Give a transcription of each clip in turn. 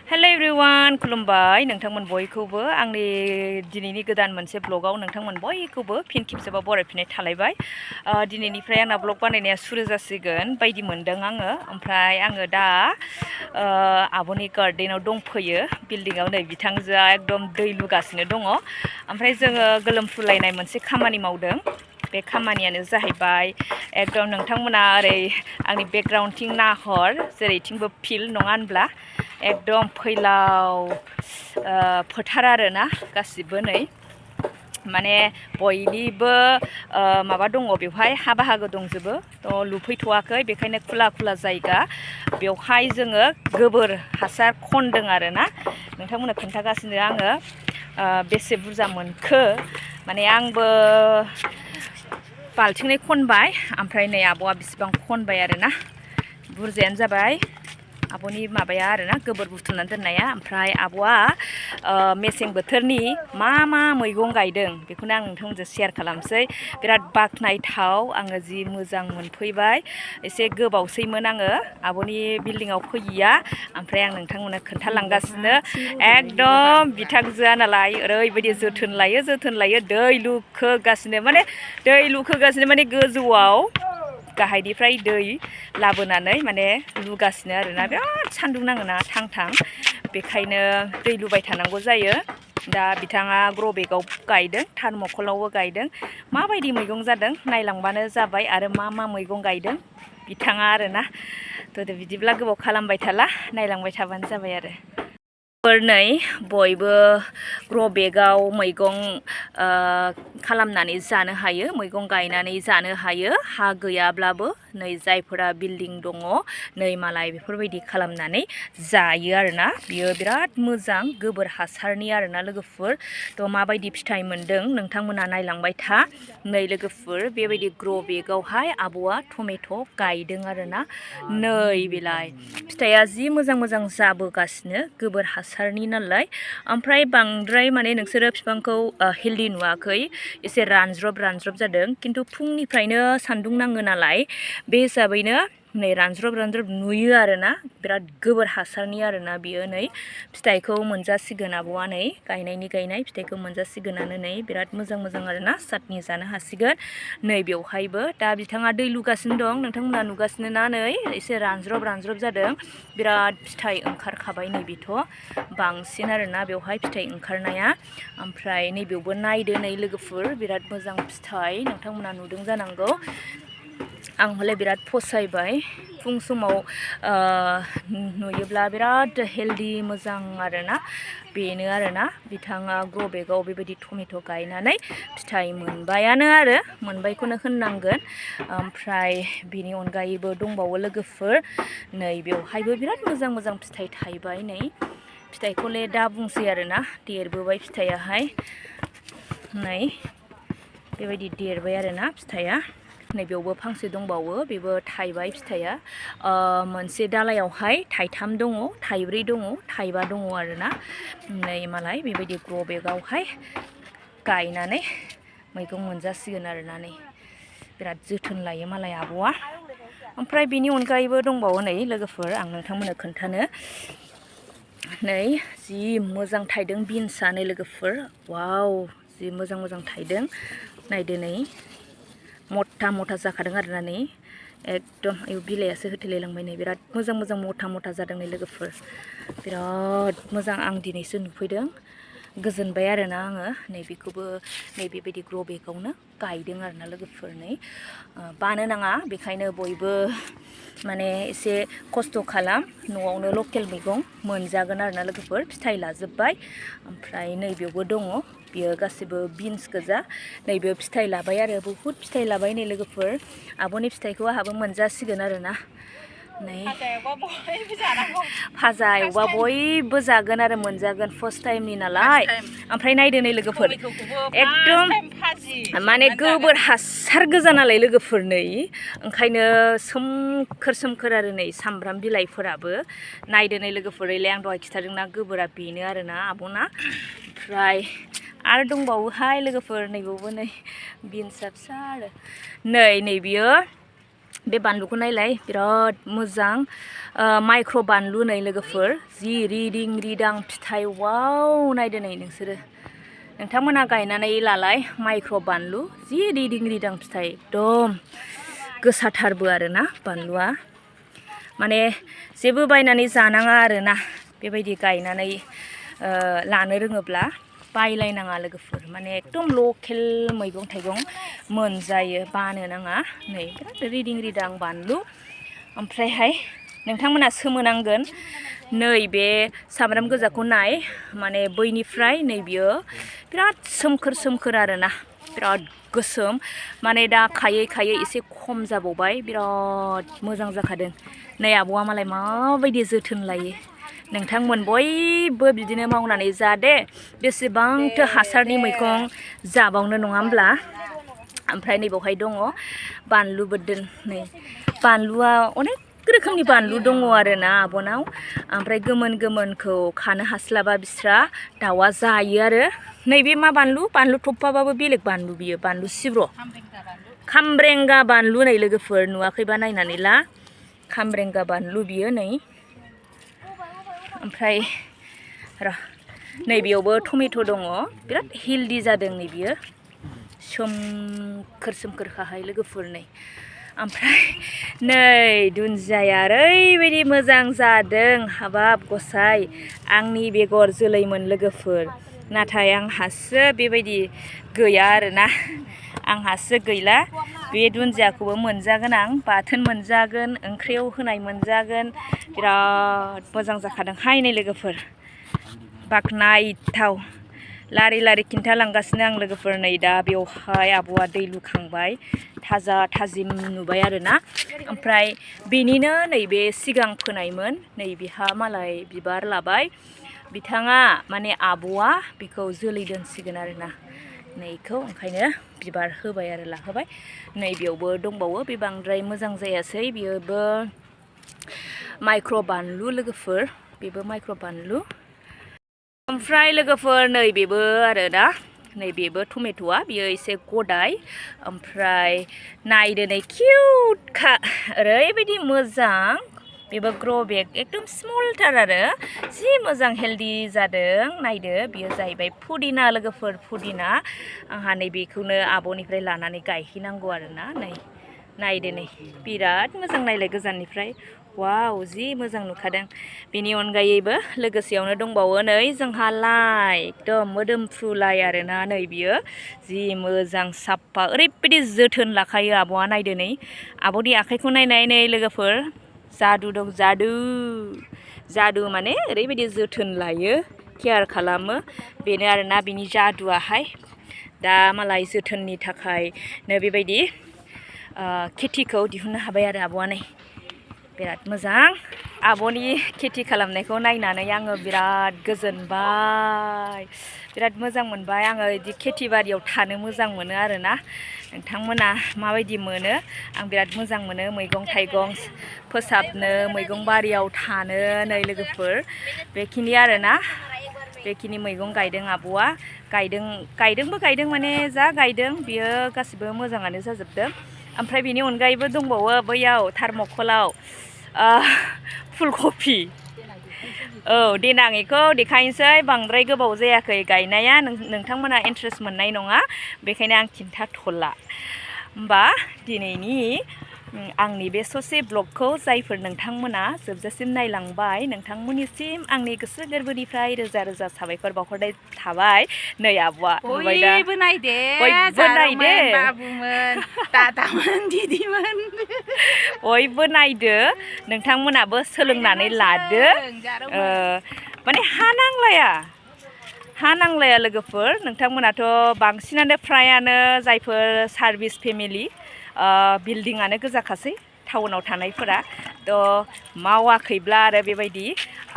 Hello everyone खुलुमबाय नोंथांमोन बयखौबो आंनि दिनैनि गोदान मोनसे ब्लगाव नोंथांमोन बयखौबो फिन खेबसेबाव बरायफिननाय थालायबाय। दिनैनिफ्राय आंना ब्लग बानायनाया सुरु जासिगोन बायदि मोनदों आङो। ओमफ्राय आङो दा आब'नि गार्डेनाव दंफैयो। बिल्डिंआव नै बिथांजोआ एकदम दै लुगासिनो दङ। ओमफ्राय जोङो गोलोमफ्रुलायनाय मोनसे खामानि मावदों। बे खामानियानो जाहैबाय एकदम नोंथांमोना ओरै आंनि बेकग्राउन्डथिं नाहर जेरैथिंबो फिल्ड नङा होनब्ला एकदम फैलाव फोथार आरोना गासिबो नै माने बयनिबो माबा दङ बेवहाय हा बाहागो दंजोबो थ' लुफैथ'वाखै बेखायनो खुला खुला जायगा बेवहाय जोङो गोबोर हासार खनदों आरोना नोंथांमोननो खोन्थागासिनो आङो बेसे बुरजा मोनखो माने आंबो बाल्थिंनै खनबाय ओमफ्राय नै आब'आ बिसिबां खनबाय आरोना बुरजायानो जाबाय आब'नि माबाया आरोना गोबोर बुथुमनानै दोननाया। ओमफ्राय आब'आ मेसें बोथोरनि मा मैगं गायदों बेखौनो आं नोंथांमोनजों शेयार खालामसै। बिराद बाख्नायथाव आङो जि मोजां मोनफैबाय। एसे गोबावसैमोन आङो आब'नि बिल्डिंआव फैयैया ओमफ्राय आं नोंथांमोननो खोन्थालांगासिनो एकदम बिथांजोआ नालाय ओरैबायदि जोथोन लायो दै लुखोगासिनो माने गोजौआव गाहायनिफ्राय दै लाबोनानै माने लुगासिनो आरोना बिराद सान्दुं नाङोना थां थां बेखायनो दै लुबाय थानांगौ जायो। दा बिथाङा ग्र' बेगाव गायदों थार्मकलावबो गायदों। माबायदि मैगं जादों नायलांबानो जाबाय आरो मा मैगं गायदों बिथाङा आरोना थ' बिदिब्ला गोबाव खालामबाय थाला नायलांबाय थाबानो जाबाय आरो नै बयबो ग्र' बेगाव मैगं खालामनानै जानो हायो मैगं गायनानै जानो हायो हा गैयाब्लाबो नै जायफोरा बिल्डिं दङ नै मालाय बेफोरबायदि खालामनानै जायो आरोना बियो बिराद मोजां गोबोर हासारनि आरोना लोगोफोर। थ' माबायदि फिथाइ मोनदों नोंथांमोना नायलांबाय था। नै लोगोफोर बेबायदि ग्र' बेगावहाय आब'आ टमेट' गायदों आरोना नै बेलाय फिथाइया जि मोजां जाबोगासिनो गोबोर हासारनि नालाय। ओमफ्राय बांद्राय माने नोंसोरो बिफांखौ हेल्दि नुवाखै एसे रानज्रब जादों खिन्थु फुंनिफ्रायनो सान्दुं नाङो नालाय बे हिसाबैनो नै रानज्रब नुयो आरोना बिराद गोबोर हासारनि आरोना बियो नै फिथाइखौ मोनजासिगोन आब'आ नै गायनाय फिथाइखौ मोनजासिगोनानो नै बिराद मोजां आरोना चाटनि जानो हासिगोन। नै बेवहायबो दा बिथाङा दै लुगासिनो दं नोंथांमोना नुगासिनो ना नै एसे रानज्रब जादों बिराद फिथाइ ओंखारखाबाय नै बेथ' बांसिन आरोना बेवहाय फिथाइ ओंखारनाया। ओमफ्राय नैबेयावबो नायदो नै लोगोफोर बिराद मोजां फिथाइ नोंथांमोना नुदों जानांगौ। आं हले बिराद फसायबाय फुं समाव नुयोब्ला बिराद हेल्दि मोजां आरोना बेनो आरोना बिथाङा ग्र' बेगाव बेबायदि टमेट' गायनानै फिथाइ मोनबायखौनो होननांगोन। ओमफ्राय बेनि अनगायैबो दंबावो लोगोफोर नै बेवहायबो बिराद मोजां फिथाइ थायबाय नै फिथाइखौले दा बुंसै आरोना देरबोबाय फिथाइयाहाय नै बेबायदि देरबाय आरोना फिथाइया। नैबेयावबो फांसे दंबावो बेबो थाइबाय फिथाइया मोनसे दालायावहाय थाइथाम दङ थाइब्रै दङ थाइबा दङ आरोना नै मालाय बेबायदि ग्र' बेगावहाय गायनानै मैगं मोनजासिगोन आरोना नै बिराद जोथोन लायो मालाय आब'आ। ओमफ्राय बेनि अनगायैबो दंबावो नै लोगोफोर आं नोंथांमोननो खोन्थानो नै जि मोजां थायदों बिन्सआ नै लोगोफोर वाव जि मोजां थायदों नायदो नै मथा जाखादों आरोना नै एकदम बिलाइयासो होथेलायलांबाय नै बिराद मोजां मथा जादों नै लोगोफोर बिराद मोजां आं दिनैसो नुफैदों गोजोनबाय आरोना आङो नैबेखौबो नैबेबायदि ग्र' बेगावनो गायदों आरोना लोगोफोर नै बानो नाङा बेखायनो बयबो माने एसे खस्थ' खालाम न'आवनो लकेल मैगं मोनजागोन आरोना लोगोफोर फिथाइ लाजोब्बाय। ओमफ्राय नैबेयावबो दङ बियो गासिबो बिन्स गोजा नैबे फिथाइ लाबाय आरो बहुद फिथाइ लाबाय नै लोगोफोर आब'नि फिथाइखौ आंहाबो मोनजासिगोन आरोना नै भाजा एवबा बयबो जागोन आरो मोनजागोन फार्स्ट टाइमनि नालाय। ओमफ्राय नायदो नै लोगोफोर एकदम माने गोबोर हासार गोजा नालाय लोगोफोर नै ओंखायनो सोमखोर आरो नै सामब्राम बिलाइफोराबो नायदो नै लोगोफोर आं दहाय खिथादोंना गोबोरा बेनो आरोना आब'ना। ओमफ्राय आरो दंबावोहाय लोगोफोर नैबावबो नै बिन्सआ फिसा आरो नै बियो बे बानलुखौ नायलाय बिराद मोजां माइक्र' बानलु नै लोगोफोर जि रिदिं रिदां फिथाइ वाव नायदो नै नोंसोरो नोंथांमोना गायनानै लालाय माइक्र' बानलु जि रिदिं रिदां फिथाइ एकदम गोसाथारबो आरोना बानलुआ माने जेबो बायनानै जानाङा आरोना बेबायदि गायनानै लानो रोङोब्ला बायलायनाङा लोगोफोर माने एकदम लकेल मैगं थाइगं मोनजायो बानो नाङा नै बिराद रिदिं रिदां बानलु ओमफ्रायहाय नोंथांमोना सोमोनांगोन नै बे सामब्राम गोजाखौ नाय माने बैनिफ्राय नै बियो बिराद सोमखोर सोमखोर आरोना बिराद गोसोम माने दा खायै खायै एसे खम जाबावबाय बिराद मोजां जाखादों नै आब'आ मालाय माबायदि जोथोन लायो नोंथांमोन बयबो बिदिनो मावनानै जा दे बेसेबांथो हासारनि मैगं जाबावनो नङा होमब्ला ओमफ्राय नै बेवहाय दङ बानलु बोरदोन नै बानलुआ अनेक रोखोमनि बानलु दङ आरोना आब'नाव ओमफ्राय गोमोन गोमोनखौ खानो हास्लाबा बिस्रा दाउआ जायो आरो नैबे मा बानलु बानलु थफाबाबो बेलेग बानलु बियो बानलु सिब्र' खामब्रेंगा बानलु नै लोगोफोर नुवाखैबा नायनानै ला खामब्रेंगा बानलु बियो नै ओमफ्राय र' नैबेयावबो टमेट' दङ बिराद हेल्दि जादों नै बियो सोमखोर सोमखोरखाहाय लोगोफोर नै ओमफ्राय नै दुन्दियाया ओरैबायदि मोजां जादों हाबाब गसाइ आंनि बेगर जोलैमोन लोगोफोर नाथाय आंहासो बेबायदि गैया आरोना आंहासो गैला बे दुन्दियाखौबो मोनजागोन आं बाथोन मोनजागोन ओंख्रियाव होनाय मोनजागोन बिराद मोजां जाखादोंहाय नै लोगोफोर बाख्नायथाव लारि लारि खिन्थालांगासिनो आं लोगोफोर नै दा बेवहाय आब'आ दै लुखांबाय थाजा थाजिम नुबाय आरोना ओमफ्राय बेनिनो नैबे सिगां फोनायमोन नै बिहा मालाय बिबार लाबाय बिथाङा माने आब'आ बेखौ जोलै दोनसिगोन आरोना नैखौ ओंखायनो बिबार होबाय आरो लाहोबाय नैबेयावबो दंबावो बे बांद्राय मोजां जायासै बेयोबो माइक्र' बानलु लोगोफोर बेबो माइक्र' बानलु ओमफ्राय लोगोफोर नैबेबो आरोना नैबेबो टमेट'आ बियो एसे गदाय ओमफ्राय नायदो नै किउटखा ओरैबायदि मोजां बेबो ग्र' बेग एकदम स्मलथार आरो जि मोजां हेल्दि जादों नायदो बियो जाहैबाय पुदिना लोगोफोर पुदिना आंहा नैबेखौनो आब'निफ्राय लानानै गायहैनांगौ आरोना नै नायदो नै बिराद मोजां नायलाय गोजाननिफ्राय वाव जि मोजां नुखादों बेनि अनगायैबो लोगोसेयावनो दंबावो नै जोंहा लाइ एकदम मोदोमफ्रु लाइ आरोना नै बियो जि मोजां साफा ओरैबायदि जोथोन लाखायो आब'आ नायदो नै आब'नि आखाइखौ नायनाय नै लोगोफोर जादु दं जादु माने ओरैबायदि जोथोन लायो केयार खालामो बेनो आरोना बिनि जादुआहाय दा मालाय जोथोननि थाखायनो बेबायदि खेथिखौ दिहुननो हाबाय आरो आब'आ नै बिराद मोजां आब'नि खेथि खालामनायखौ नायनानै आङो बिराद गोजोनबाय बिराद मोजां मोनबाय आङो बिदि खेथि बारियाव थानो मोजां मोनो आरोना नोंथांमोना माबायदि मोनो आं बिराद मोजां मोनो मैगं थाइगं फोसाबनो मैगं बारियाव थानो नै लोगोफोर बेखिनि आरोना बेखिनि मैगं गायदों आब'आ गायदों माने जा गायदों बियो गासिबो मोजाङानो जाजोबदों ओमफ्राय बेनि अनगायैबो दंबावो बैयाव थार्मकलाव फुलकफि औ देनां बेखौ देखायनोसै बांद्राय गोबाव जायाखै गायनाया नोंथांमोना इन्ट्रेस्ट मोननाय नङा बेखायनो आं खिन्थाथ'ला होमबा दिनैनि आंनि बे ससे ब्लगखौ जायफोर नोंथांमोना जोबजासिम नायलांबाय नोंथांमोननिसिम आंनि गोसो गोरबोनिफ्राय रोजा रोजा साबायखर बावहरनाय थाबाय नै आब'आ बयबो नायदे बाबुमोन दादामोन दिदिमोन बयबो नायदो नोंथांमोनाबो सोलोंनानै लादो माने हा नांलाया लोगोफोर नोंथांमोनाथ' बांसिनानो फ्रायानो जायफोर सार्भिस फेमिलि बिल्डिंआनो गोजाखासै टाउनाव थानायफोरा थ' मावाखैब्ला आरो बेबायदि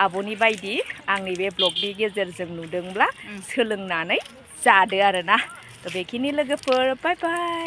आब'नि बायदि आंनि बे ब्लगनि गेजेरजों नुदोंब्ला सोलोंनानै जादो आरोना थ' बेखिनि लोगोफोर बाय बाय